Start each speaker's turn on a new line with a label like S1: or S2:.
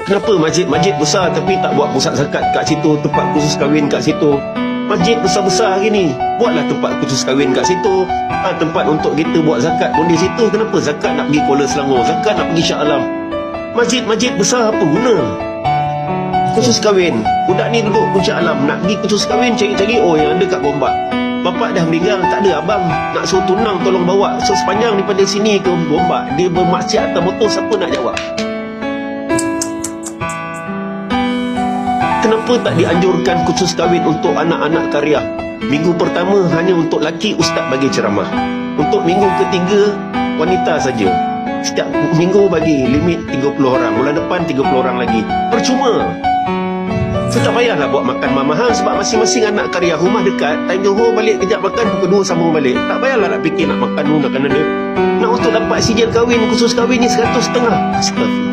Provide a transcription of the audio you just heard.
S1: Kenapa masjid besar tapi tak buat pusat zakat kat situ, tempat khusus kahwin kat situ? Masjid besar-besar hari ni, buatlah tempat khusus kahwin kat situ, tempat untuk kita buat zakat pun di situ. Kenapa zakat nak pergi Kuala Selangor, zakat nak pergi Shah Alam? Masjid besar apa guna? Khusus kahwin, budak ni duduk Puncak Alam, nak pergi khusus kahwin cari-cari, oh yang ada kat Gombak. Bapak dah meninggal, tak ada abang, nak suruh tunang tolong bawa. So sepanjang daripada sini ke Gombak, dia bermaksiat atas motor, siapa nak jawab? Kenapa tak dianjurkan khusus kahwin untuk anak-anak karya? Minggu pertama hanya untuk laki, ustaz bagi ceramah. Untuk minggu ketiga, wanita saja. Setiap minggu bagi limit 30 orang. Bulan depan 30 orang lagi. Percuma. So tak payahlah buat makan mahal sebab masing-masing anak karya rumah dekat. Time Johor balik kejap makan, pukul 2 sambung balik. Tak payahlah nak fikir nak makan nak kena dia. Nak untuk dapat sijil kahwin, khusus kahwin ni 100 setengah. Astagfirullah.